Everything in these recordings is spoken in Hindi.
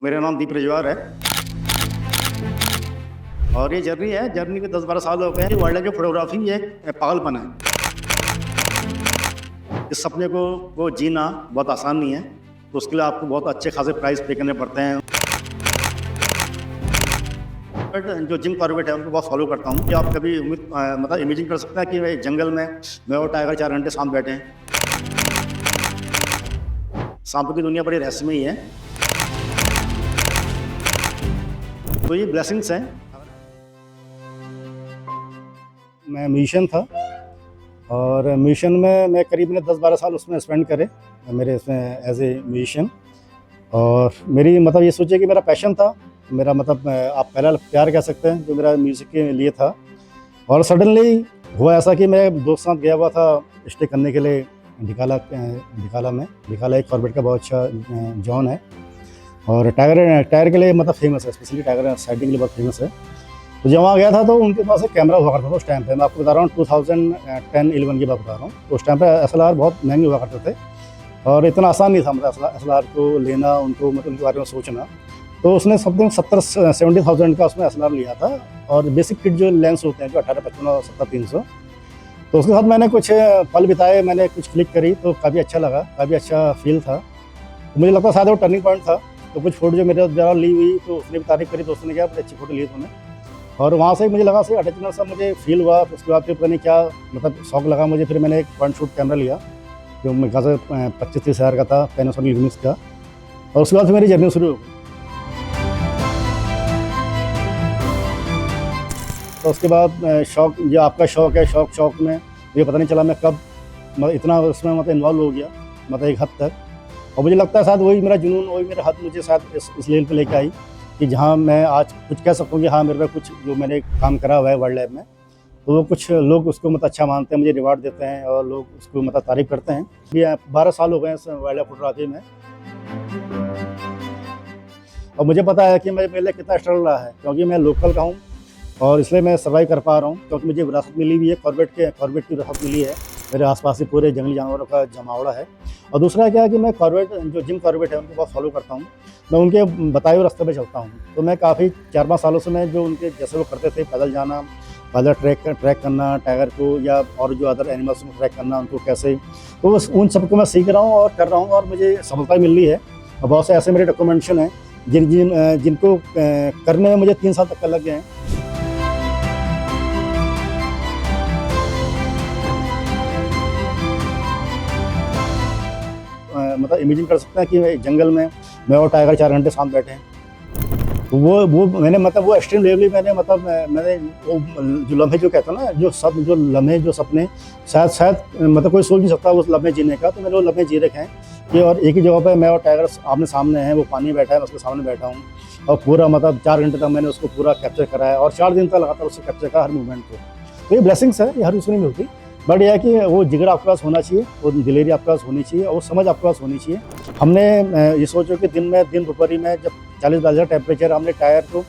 मेरा नाम दीप रजवार है और ये जर्नी के 10-12 साल हो गए हैं। वाइल्ड लाइफ फोटोग्राफी ये पागलपन है। इस सपने को जीना बहुत आसान नहीं है, तो उसके लिए आपको बहुत अच्छे खासे प्राइस पे करने पड़ते हैं। बट जो जिम कॉर्बेट है उनको बहुत फॉलो करता हूँ कि आप कभी मतलब इमेजिन कर सकते हैं कि भाई जंगल में मैं और टाइगर 4 घंटे साथ बैठे हैं। सांपों की दुनिया बड़ी रहस्यमयी है, तो ये ब्लेसिंग्स हैं। मैं म्यूजिशियन था और म्यूजिशियन में मैं करीब 10-12 साल उसमें स्पेंड करे मेरे इसमें एज ए म्यूजिशियन। और मेरी मतलब ये सोचिए कि मेरा पैशन था, मेरा मतलब आप पहला प्यार कह सकते हैं जो मेरा म्यूज़िक के लिए था। और सडनली हुआ ऐसा कि मैं दोस्त साथ गया हुआ था स्टे करने के लिए ढिकाला एक कॉर्बेट का बहुत अच्छा जॉन है और टायर के लिए मतलब फेमस है, स्पेशली टाइगर साइटिंग के लिए बहुत फेमस है। तो जब वहाँ गया था तो उनके पास एक कैमरा हुआ करता था उस टाइम पे। मैं आपको बता रहा हूँ 2010-11 की बात बता रहा हूँ। तो उस टाइम पे SLR बहुत महंगे हुआ करते थे और इतना आसान नहीं था मतलब SLR को लेना, उनको मतलब उनके बारे में सोचना। तो उसने समथिंग 70-70,000 का उसमें SLR लिया था और बेसिक किट जो लेंस होते हैं जो 18-55 और 70-300, तो उसके साथ मैंने कुछ पल बिताए, मैंने कुछ क्लिक करी तो काफ़ी अच्छा लगा, काफ़ी अच्छा फील था। तो मुझे लगता शायद वो टर्निंग पॉइंट था। तो कुछ फ़ोटो जो मेरे द्वारा ली हुई तो उसने भी तारीफ़ करी, तो उसने कहा बड़ी अच्छी फ़ोटो ली तुमने। और वहाँ से मुझे लगा अटैचमेंट सा मुझे फील हुआ। उसके बाद फिर पता नहीं क्या मतलब शौक लगा मुझे। फिर मैंने एक पॉइंट शूट कैमरा लिया जो मेरे ख्याल से 25-30 हज़ार का था, पैनासोनिक लुमिक्स का। और उसके बाद फिर मेरी जर्नी शुरू हो गई। तो उसके बाद शौक जो आपका शौक है, शौक में मुझे पता नहीं चला मैं कब मतलब इतना उसमें मतलब इन्वॉल्व हो गया मतलब एक हद तक। और मुझे लगता है शायद वही मेरा जुनून, वही मेरा हद मुझे शायद इस लेवल पे लेके आई कि जहाँ मैं आज कुछ कह सकूँ कि हाँ मेरे पे कुछ जो मैंने काम करा हुआ है वाइल्ड लाइफ में, तो वो कुछ लोग उसको मतलब अच्छा मानते हैं, मुझे रिवार्ड देते हैं और लोग उसको मतलब तारीफ़ करते हैं। ये 12 साल हो गए हैं वाइल्ड लाइफ फोटोग्राफी में और मुझे पता है कि मेरे पहले कितना स्ट्रगल रहा है, क्योंकि मैं लोकल का हूँ और इसलिए मैं सर्वाइव कर पा रहा हूँ क्योंकि मुझे विरासत मिली हुई है, कॉर्बेट की विरासत मिली है। मेरे आसपास से पूरे जंगली जानवरों का जमावड़ा है। और दूसरा क्या है कि मैं कॉर्बेट जो जिम कॉर्बेट है उनको बहुत फॉलो करता हूँ, मैं उनके बताए हुए रास्ते पे चलता हूँ। तो मैं काफ़ी 4-5 सालों से मैं जो उनके जैसे वो करते थे, पैदल जाना, पैदल ट्रैक करना टाइगर को या और जो अदर एनिमल्स को ट्रैक करना उनको कैसे, तो उन सबको मैं सीख रहा हूँ और कर रहा हूँ और मुझे सफलता मिल रही है। और बहुत से ऐसे मेरे डॉक्यूमेंटेशन हैं जिनको करने में मुझे 3 साल तक का लग गए हैं। मतलब इमेजिन कर सकते हैं कि जंगल में मैं और टाइगर 4 घंटे साथ बैठे हैं। तो वो मैंने मतलब वो एक्सट्रीम लेवली मैंने मतलब मैंने वो जो लम्हे जो कहता ना जो लम्हे जो सपने शायद मतलब कोई सोच नहीं सकता उस लम्हे जीने का, तो मैंने वो लम्हे जी रखे हैं कि और एक ही जगह पे मैं और टाइगर आमने सामने हैं, वो पानी बैठा है, मैं उसके सामने बैठा हूँ और पूरा मतलब 4 घंटे तक मैंने उसको पूरा कैप्चर करा है और 4 दिन तक लगातार उसको कैप्चर करा हर मूवमेंट को। तो ये ब्लेसिंग्स है, ये हर दूसरे में होती। बट यह है कि वो जिगर आपके पास होना चाहिए, वो दिलेरी आपके पास होनी चाहिए और वो समझ आपके पास होनी चाहिए। हमने ये सोचो कि दिन दोपहरी में जब 40-42 टेम्परेचर, हमने टायर को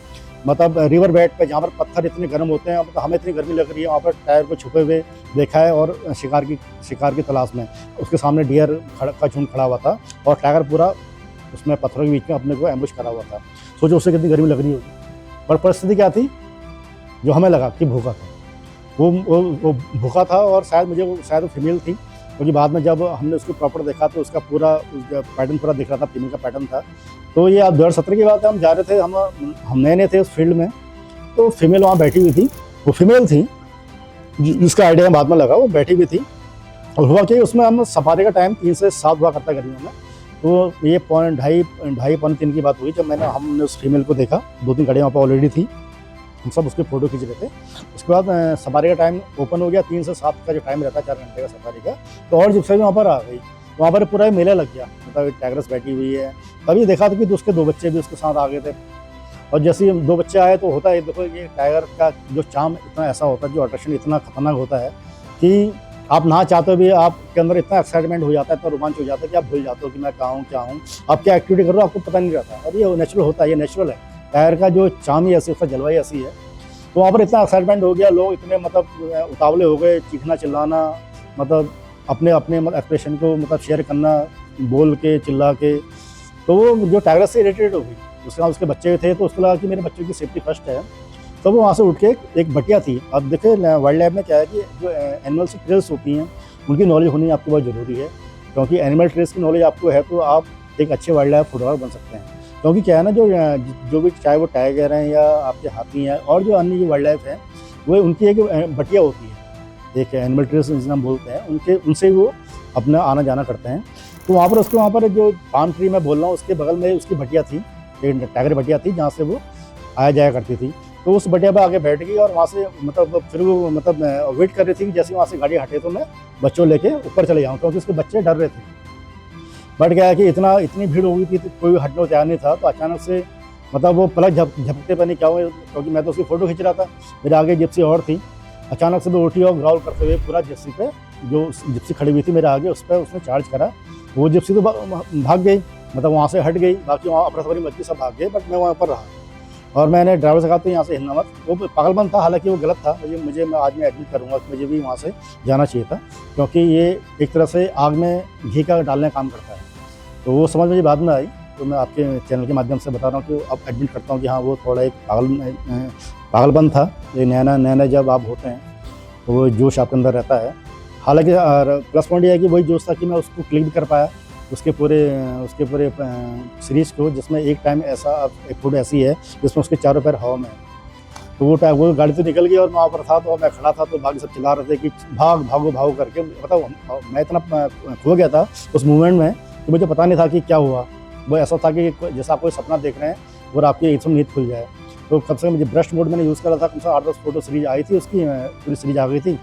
मतलब रिवर बेड पे जहाँ पर पत्थर इतने गर्म होते हैं, मतलब हमें इतनी गर्मी लग रही है, वहाँ पर टायर को छुपे हुए देखा है और शिकार की तलाश में उसके सामने डियर का झुंड खड़ा हुआ था और टाइगर पूरा उसमें पत्थरों के बीच में अपने को एम्बुश करा हुआ था। सोचो उससे कितनी गर्मी लग रही होगी। पर परिस्थिति क्या थी, जो हमें लगा कि भूखा था, वो भूखा था और शायद वो फीमेल थी, क्योंकि बाद में जब हमने उसको प्रॉपर देखा तो उसका पूरा पैटर्न पूरा दिख रहा था, फीमेल का पैटर्न था। तो ये आप 2017 की बात है, हम जा रहे थे, हम नए थे उस फील्ड में, तो फीमेल वहाँ बैठी हुई थी, वो फीमेल थी जिसका आइडिया बाद में लगा, वो बैठी हुई थी। और हुआ कि उसमें हम सफारी का टाइम 3 से 7 हुआ करता गर्मियों में, तो ये 2:30-3 की बात हुई जब हमने उस फीमेल को देखा। 2-3 गाड़ियाँ वहाँ पर ऑलरेडी थी, हम सब उसके फ़ोटो खींच रहे थे। उसके बाद सफारी का टाइम ओपन हो गया, 3 से 7 का जो टाइम रहता है 4 घंटे का सफारी का, तो और जिप्सी भी वहाँ पर आ गई। वहाँ पर पूरा मेला लग गया, मतलब टाइगर्स बैठी हुई है। तभी देखा था कि उसके 2 बच्चे भी उसके साथ आ गए थे और जैसे ही 2 बच्चे आए तो होता है, देखो ये टाइगर का जो चार्म इतना ऐसा होता है, जो अट्रैक्शन इतना खतरनाक होता है कि आप ना चाहते भी आपके अंदर इतना एक्साइटमेंट हो जाता है, इतना रोमांच हो जाता है कि आप भूल जाते हो कि मैं कहाँ हूँ, क्या हूँ, आप क्या एक्टिविटी कर रहे हो आपको पता नहीं रहता। और ये नेचुरल होता है, ये नेचुरल है, टाइगर का जो चार्म ही ऐसी, उसका जलवायु ऐसी है। तो वहाँ पर इतना एक्साइटमेंट हो गया, लोग इतने मतलब उतावले हो गए, चीखना चिल्लाना, मतलब अपने एक्सप्रेशन को मतलब शेयर करना बोल के चिल्ला के, तो वो जो टाइगर से इरिटेट हो गई। उसके बाद उसके बच्चे थे, तो उसको लगा कि मेरे बच्चों की सेफ्टी फर्स्ट है। तो वो वहाँ से उठ के एक बटिया थी। अब देखिए वाइल्ड लाइफ में क्या है कि जो एनिमल्स की ट्रेल्स होती हैं उनकी नॉलेज होनी आपको बहुत ज़रूरी है, क्योंकि एनिमल ट्रेल्स की नॉलेज आपको है तो आप एक अच्छे वाइल्ड लाइफ फोटोग्राफर बन सकते हैं। क्योंकि क्या है ना, जो भी चाहे वो टाइगर हैं या आपके हाथी हैं और जो अन्य वाइल्ड लाइफ है, वो उनकी एक बटिया होती है, एक एनिमल ट्रेल्स जिसे हम बोलते हैं, उनसे वो अपना आना जाना करते हैं। तो वहाँ पर जो पाम ट्री मैं बोल रहा हूँ उसके बगल में उसकी बटिया थी, एक टाइगर बटिया थी जहाँ से वो आया जाया करती थी। तो उस बटिया पर आके बैठ गई और वहाँ से फिर वो वेट कर रही थी कि जैसे वहाँ से गाड़ी हटे तो मैं बच्चों लेके ऊपर चले जाऊँ, क्योंकि उसके बच्चे डर रहे थे। बट क्या है कि इतनी भीड़ हो गई थी तो कोई हटने को तैयार नहीं था। तो अचानक से वो पलक झपकते पता नहीं क्या हुआ, क्योंकि मैं तो उसकी फ़ोटो खींच रहा था, मेरे आगे जिप्सी और थी। अचानक से वो उठी और ग्राउल करते हुए पूरा जिप्सी पे, जो जिप्सी खड़ी हुई थी मेरे आगे, उस पर उसने चार्ज करा। वो जिप्सी तो भाग गई, वहाँ से हट गई, बाकी वहाँ अफरा तफरी मच गई, सब भाग गए। बट मैं वहाँ पर रहा और मैंने ड्राइवर से कहा तो यहाँ से हिलना मत। वो पागलपन था, हालांकि वो गलत था। मैं आज एडमिट करूँगा कि मुझे भी वहाँ से जाना चाहिए था, क्योंकि ये एक तरह से आग में घी का डालने का काम करता है। तो वो समझ मुझे बाद में आई, तो मैं आपके चैनल के माध्यम से बता रहा हूँ कि अब एडमिट करता हूँ कि हाँ वो थोड़ा एक पागलपन था। ये नया जब आप होते हैं तो वो जोश आपके अंदर रहता है। हालांकि प्लस पॉइंट ये है कि वही जोश था कि मैं उसको क्लिक भी कर पाया, उसके पूरे सीरीज़ को, जिसमें एक टाइम एक फोटो ऐसी है जिसमें उसके चारों पैर हवा में है। तो वो गाड़ी तो निकल गई और मैं वहाँ पर था, तो मैं खड़ा था, तो बाकी सब चिल्ला रहे थे कि भागो करके। मैं इतना खो गया था उस मूवमेंट में कि मुझे पता नहीं था कि क्या हुआ। वो ऐसा था कि जैसा आप कोई सपना देख रहे हैं और आपकी एकदम नींद खुल जाए। तो कम से कम मुझे ब्रश मोड मैंने यूज़ करा था, कम से 8-10 फोटो सीरीज आई थी, उसकी पूरी सीरीज आ गई थी।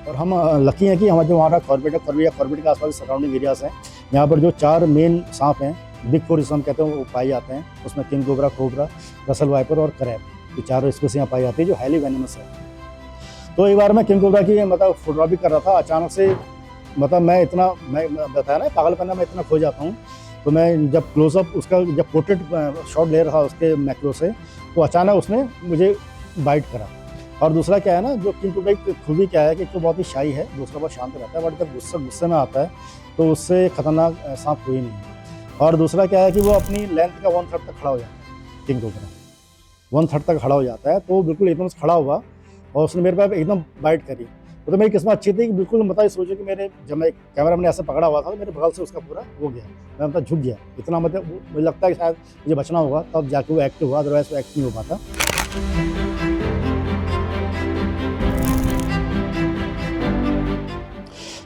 और हम लकी हैं कि हमारा कॉर्बेट के आसपास सराउंडिंग एरियाज हैं। यहाँ पर जो 4 मेन सांप हैं, बिग 4 जिसे हम कहते हैं, वो पाए जाते हैं। उसमें किंग कोबरा, रसल वाइपर और करैब, ये 4 स्पीशीज यहाँ पाई जाती है जो हाईली वेनेमस है। तो एक बार मैं किंग कोबरा की फोटोग्राफी कर रहा था, अचानक से मैं बताया ना पागलपन में इतना खो जाता हूँ। तो मैं जब क्लोजअप उसका जब पोर्ट्रेट शॉट ले रहा था उसके मैक्रो से, तो अचानक उसने मुझे बाइट करा। और दूसरा क्या है ना, जो किंग कोबरा की खूबी क्या है कि तो बहुत ही शाई है, दूसरा बहुत शांत रहता है, बट जब गुस्से में आता है तो उससे खतरनाक सांप कोई नहीं है। और दूसरा क्या है कि वो अपनी लेंथ का 1/3 तक खड़ा हो जाता है। किंग कोबरा 1/3 तक खड़ा हो जाता है, तो बिल्कुल एकदम खड़ा हुआ और उसने मेरे पे एकदम बाइट करी। तो मेरी किस्मत अच्छी थी कि बिल्कुल सोचो कि जब मैं कैमरा मैंने ऐसे पकड़ा हुआ था तो मेरे बगल से उसका पूरा हो गया, मैं झुक गया इतना। मुझे लगता है कि शायद मुझे बचना होगा तब जाके वो एक्टिव हुआ, अदरवाइज वो एक्ट नहीं हो पाता।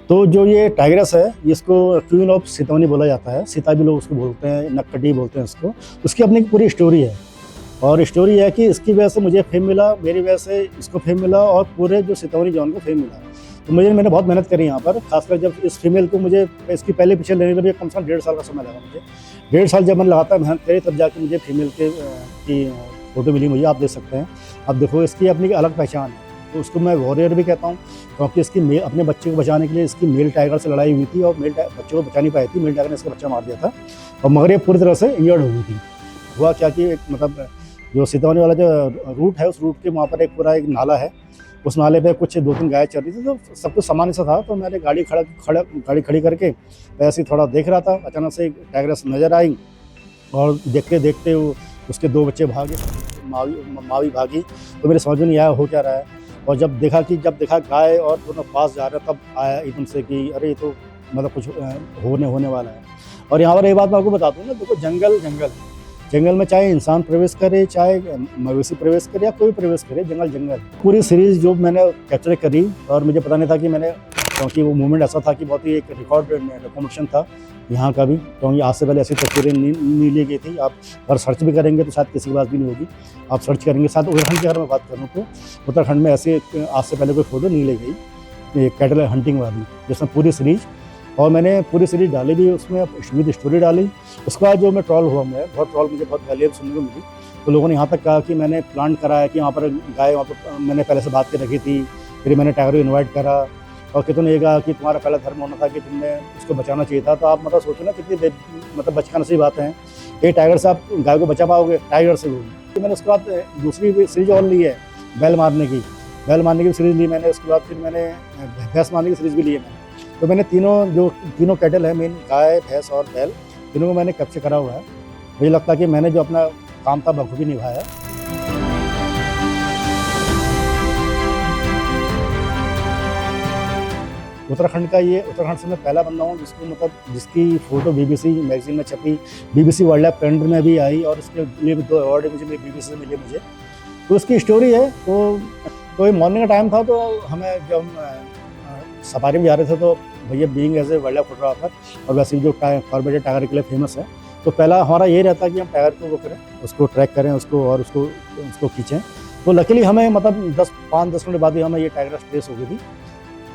तो जो ये टाइग्रेस है, इसको क्वीन ऑफ सितौनी बोला जाता है, सीता भी लोग उसको बोलते हैं, नक्कटी बोलते हैं इसको। उसकी अपनी पूरी स्टोरी है, और स्टोरी है कि इसकी वजह से मुझे फेम मिला, मेरी वजह से इसको फेम मिला और पूरे जो सितौनी जॉन को फेम मिला। तो मैंने बहुत मेहनत करी यहाँ पर, खासकर जब इस फीमेल को मुझे इसकी पहले पीछे लेने के लिए कम से कम 1.5 साल का समय लगा मुझे। 1.5 साल जब मैंने लगातार मेहनत करी तब जाके मुझे फीमेल की फ़ोटो मिली मुझे, आप देख सकते हैं। अब देखो इसकी अपनी अलग पहचान है, तो उसको मैं वॉरियर भी कहता हूँ, क्योंकि इसकी अपने बच्चे को बचाने के लिए इसकी मेल टाइगर से लड़ाई हुई थी और बच्चे को बचा नहीं पाई थी, मेल टाइगर ने इसका बच्चा मार दिया था, और मगर ये पूरी तरह से इंजर्ड हो गई थी। हुआ क्या कि जो सितौनी वाला जो रूट है, उस रूट के वहाँ पर एक पूरा एक नाला है, उस नाले पे कुछ 2-3 गाय चल रही थी, तो सब कुछ सामान्य सा था। तो मैंने गाड़ी खड़ी करके ऐसे ही थोड़ा देख रहा था, अचानक से टाइग्रेस नज़र आई और देखते देखते उसके 2 बच्चे भागे, मावी भागी। तो मेरे समझ में नहीं आया हो क्या रहा है, और जब देखा गाय और दोनों पास जा रहे, तब आया एकदम से कि अरे ये तो कुछ होने वाला है। और यहाँ पर एक बात मैं आपको बता दूँ ना, देखो जंगल में चाहे इंसान प्रवेश करे, चाहे मवेशी प्रवेश करे या कोई प्रवेश करे, जंगल। पूरी सीरीज़ जो मैंने कैप्चर करी, और मुझे पता नहीं था कि क्योंकि वो मूवमेंट ऐसा था कि बहुत ही एक रिकॉर्ड डॉक्यूमेंटेशन था यहाँ का भी, क्योंकि आज से पहले ऐसी तस्वीरें नहीं ली गई थी। आप अगर सर्च भी करेंगे तो शायद किसी की बात भी नहीं होगी, आप सर्च करेंगे। शायद उत्तराखंड की अगर मैं बात करूँ तो उत्तराखंड में ऐसे आज से पहले कोई फ़ोटो नहीं ली गई कैटल हंटिंग वाली, जिसमें पूरी सीरीज़, और मैंने पूरी सीरीज डाली भी, उसमें विद स्टोरी डाली। उसके बाद जो मैं ट्रॉल हुआ, मुझे बहुत गालियाँ सुनने को मिली। तो लोगों ने यहाँ तक कहा कि मैंने प्लान करा है कि वहाँ पर गाय, वहाँ पर मैंने पहले से बात कर रखी थी, फिर मैंने टाइगर को इन्वाइट करा और कितने ये कहा कि तुम्हारा पहला धर्म होना था कि तुमने उसको बचाना चाहिए था। तो आप मतलब सोचो ना कितनी मतलब बचकाने सी बात है। एक टाइगर से आप गाय को बचा पाओगे? टाइगर से भी। मैंने उसके बाद दूसरी भी सीरीज और ली है बैल मारने की। बैल मारने की सीरीज ली मैंने, उसके बाद फिर मैंने भैंस मारने की सीरीज भी ली है मैंने। तो मैंने तीनों कैटल है मेन, गाय भैंस और बैल, तीनों को मैंने कैप्चर करा हुआ है। मुझे लगता है कि मैंने जो अपना काम था बखूबी निभाया। उत्तराखंड से मैं पहला बंदा हूँ जिसको मतलब जिसकी फ़ोटो BBC मैगजीन में छपी, BBC वाइल्ड लाइफ कैलेंडर में भी आई और इसके लिए भी 2 अवार्ड मुझे BBC से मिले मुझे। तो उसकी स्टोरी है। तो ये मॉर्निंग का टाइम था, तो हमें जब सफारी में जा रहे थे तो भैया being as a wild life photographer और वैसे भी जो कॉर्बेट टाइगर के लिए फेमस है, तो पहला हमारा ये रहता है कि हम टाइगर को वो करें, उसको ट्रैक करें, उसको खींचें। तो लकीली हमें मतलब 5-10 मिनट बाद ही हमें ये टाइगर ट्रेस हो गई थी।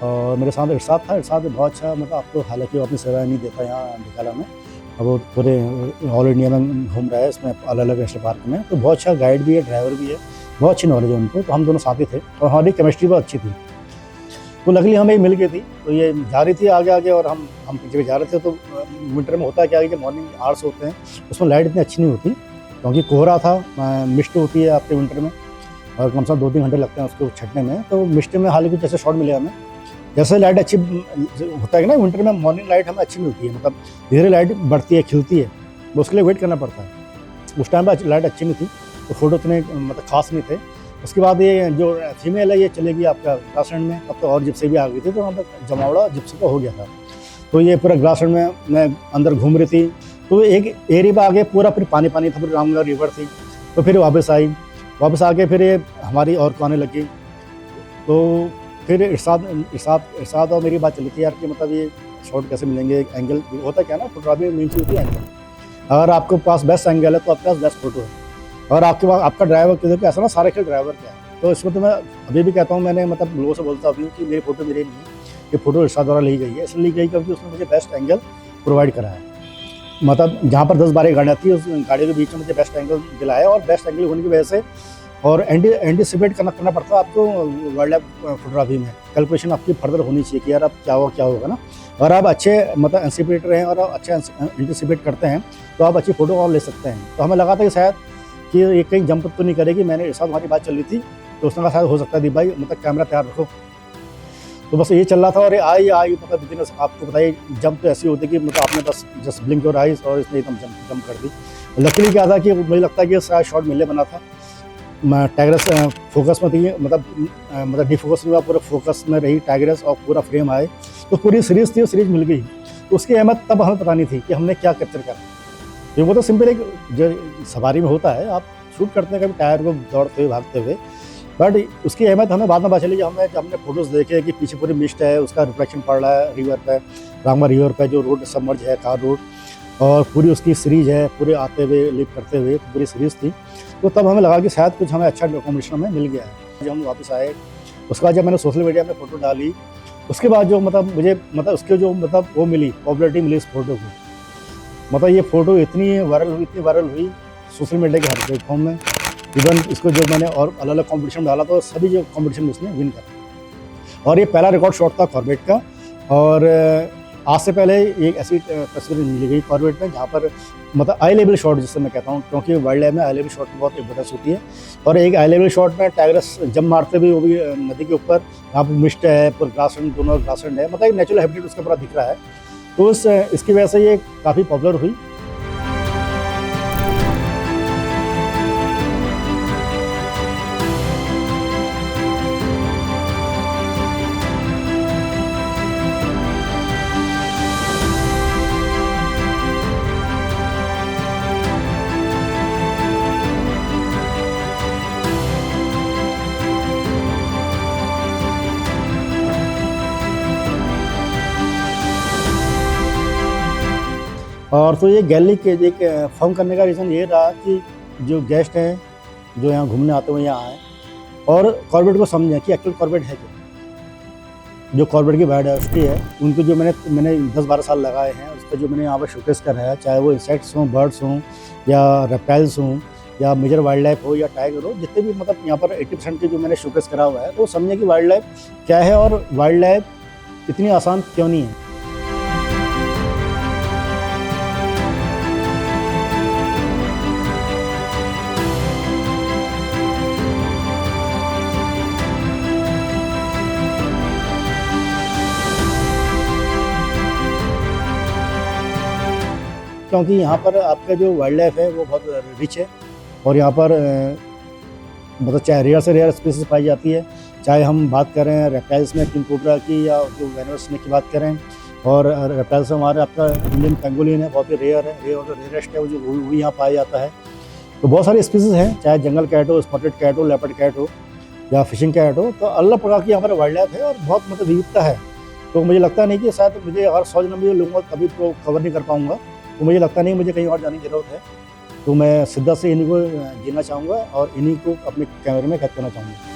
और मेरे साथ इरशाद था। इरशाद बहुत अच्छा, मतलब आपको हालांकि वो अपनी सेवाएं नहीं देता यहाँ निकाला में, अब वो पूरे ऑल इंडिया में घूम रहा है इसमें अलग अलग नेशनल पार्क में। तो बहुत अच्छा गाइड भी है, ड्राइवर भी है, बहुत अच्छी नॉलेज है उनको। तो हम दोनों साथी थे और हमारी केमिस्ट्री बहुत अच्छी थी। तो लकीली हमें मिल गई थी। तो ये जा रही थी आगे और हम पीछे जा रहे थे। तो विंटर में होता है क्या है कि मॉर्निंग आवर्स होते हैं उसमें लाइट इतनी अच्छी नहीं होती क्योंकि कोहरा था, मिस्ट होती है आपके विंटर में और कम से कम 2-3 घंटे लगते हैं उसको छटने में। तो मिस्ट में हालांकि कुछ ऐसे शॉट मिले हमें, जैसे लाइट अच्छी होता है ना विंटर में, मॉर्निंग लाइट हमें अच्छी मिलती है, मतलब धीरे लाइट बढ़ती है, खिलती है, तो उसके लिए वेट करना पड़ता है। उस टाइम पर लाइट अच्छी नहीं थी तो फोटो इतने मतलब खास नहीं थे। उसके बाद ये जो फीमेल है ये चलेगी आपका ग्रासलैंड में। अब तो और जिप्सी भी आ गई थी, तो वहाँ पर जमावड़ा जिप्सी का हो गया था। तो ये पूरा ग्रासलैंड में मैं अंदर घूम रही थी। तो एक एरिया में आगे पूरा फिर पानी था, फिर रामगढ़ रिवर थी। तो फिर वापस आके फिर ये हमारी और को आने लगी। तो फिर इरशाद और मेरी बात चली थी यार कि मतलब ये शॉट कैसे मिलेंगे, एंगल होता क्या ना फोटोग्राफी में मेन चीज़ होती है एंगल। अगर आपके पास बेस्ट एंगल है तो आपके पास बेस्ट फोटो है। और आपके पास आपका ड्राइवर क्योंकि ऐसा ना सारे के ड्राइवर क्या है। तो इसमें तो मैं अभी भी कहता हूँ, मैंने मतलब लोगों से बोलता हूँ कि मेरी फोटो मेरी नहीं है, ये फोटो इरशाद द्वारा ली गई है। इसलिए ली गई क्योंकि उसने मुझे बेस्ट एंगल प्रोवाइड करा है। मतलब जहाँ पर 10-12 गाड़ियाँ थी उस गाड़ी के बीच में मुझे बेस्ट एंगल दिलाया और बेस्ट एंगल होने की वजह से और एंटीसिपेट करना पड़ता है आपको वाइल्ड लाइफ फोटोग्राफी में। कैलकुलेशन आपकी फर्दर होनी चाहिए कि यार अब क्या होगा ना। अगर आप अच्छे मतलब एंटीसिपेटर हैं और अच्छे एंटीसिपेट करते हैं तो आप अच्छी फोटो और ले सकते हैं। तो हमें लगा था कि शायद कि ये कहीं जंप तो नहीं करेगी। मैंने साथ हमारी बात चल रही थी तो उसने कहा शायद हो सकता है दीप भाई मतलब कैमरा तैयार रखो। तो बस ये चल रहा था और ये आई मतलब विदिन आपको बताइए जंप तो ऐसी होती है कि मतलब आपने बस जस्ट ब्लिंक योर आइज और इसने एकदम जंप कर दी। लकीली क्या था कि मुझे लगता है कि शायद शॉट मिलने बना था। टाइगरस फोकस में थी, मतलब डिफोकस नहीं हुआ, पूरा फोकस में रही टाइगरस और पूरा फ्रेम आए। तो पूरी सीरीज थी, सीरीज मिल गई। तो उसकी अहमियत तब हमें पता नहीं थी कि हमने क्या कैप्चर करा। ये वो तो सिंपल एक जो सवारी में होता है, आप शूट करते हैं कभी टायर को दौड़ते हुए भागते हुए, बट उसकी अहमियत हमें बाद में पता चली जब हमने फोटोज़ देखे कि पीछे पूरी मिस्ट है, उसका रिफ्लेक्शन पड़ रहा है रिवर पे, रामगढ़ रिवर पे जो रोड सबमर्ज है कार रोड, और पूरी उसकी सीरीज है पूरे आते हुए लिप करते हुए पूरी सीरीज थी। तो तब हमें लगा कि शायद कुछ हमें अच्छा डॉक्यूमेंटेशन हमें मिल गया है। जब हम वापस आए उसके बाद जब मैंने सोशल मीडिया में फ़ोटो डाली उसके बाद जो मतलब मुझे मतलब उसके जो मतलब वो मिली पॉपुलरिटी मिली इस फोटो को। मतलब ये फ़ोटो इतनी वायरल हुई सोशल मीडिया के हर प्लेटफॉर्म में। इवन इसको जो मैंने और अलग अलग कॉम्पिटिशन में डाला तो सभी जो कॉम्पिटिशन में उसने विन करा। और ये पहला रिकॉर्ड शॉट था कॉर्बेट का। और आज से पहले एक ऐसी तस्वीर ली गई कॉर्बेट में जहाँ पर मतलब आई लेवल शॉट जिससे मैं कहता हूँ, क्योंकि वाइल्ड लाइफ में आई लेवल शॉट की बहुत इंपॉर्टेंस होती है। और एक आई लेवल शॉट में टाइगरस जंप मारते हुए वो भी नदी के ऊपर, यहाँ पर मिस्ट है पूरा ग्रासलैंड, दोनों ग्रासलैंड है, मतलब एक नेचुरल हैबिटेट उसका पूरा दिख रहा है। तो इसकी वजह से ये काफ़ी पॉपुलर हुई। और तो ये गैलरी के एक फॉर्म करने का रीज़न ये रहा कि जो गेस्ट हैं जो यहाँ घूमने आते हुए यहाँ आए और कॉर्बेट को समझें कि एक्चुअल कॉर्बेट है क्या, जो कॉर्बेट की बायोडाइवर्सिटी है उनको जो मैंने 10-12 साल लगाए हैं उस पर जो मैंने यहाँ पर शोकेस कर रहा है, चाहे वो इंसेक्ट्स हों, बर्ड्स हों या रेप्टाइल्स हों या मेजर वाइल्ड लाइफ हो या टाइगर हो, जितने भी मतलब यहाँ पर 80% की जो मैंने शोकेस करा हुआ है, तो समझें कि वाइल्ड लाइफ क्या है और वाइल्ड लाइफ इतनी आसान क्यों नहीं है। क्योंकि यहाँ पर आपका जो वाइल्ड लाइफ है वो बहुत रिच है, और यहाँ पर मतलब चाहे रेयर से रेयर स्पीसीज पाई जाती है, चाहे हम बात करें रेप्टाइल्स में किंग कोबरा की या जो वेनस स्नेक की बात करें, और रेप्टाइल्स में हमारे आपका इंडियन पेंगोलिन है, बहुत ही रेयर है, रेयरेस्ट है, वो यहाँ पाया जाता है। तो बहुत सारी स्पीसीज हैं, चाहे जंगल कैट हो, स्पॉटेड कैट हो, लेपर्ड कैट हो या फिशिंग कैट हो, तो अलग प्रकार की हमारे वाइल्ड लाइफ है और बहुत मतलब विविधता है। तो मुझे लगता नहीं कि शायद मुझे अगर 100 जन्म में लूँगा तभी तो कवर नहीं कर पाऊँगा, तो मुझे लगता नहीं मुझे कहीं और जाने की ज़रूरत है। तो मैं सिद्धा से इन्हीं को जीना चाहूँगा और इन्हीं को अपने कैमरे में कैद करना चाहूँगा।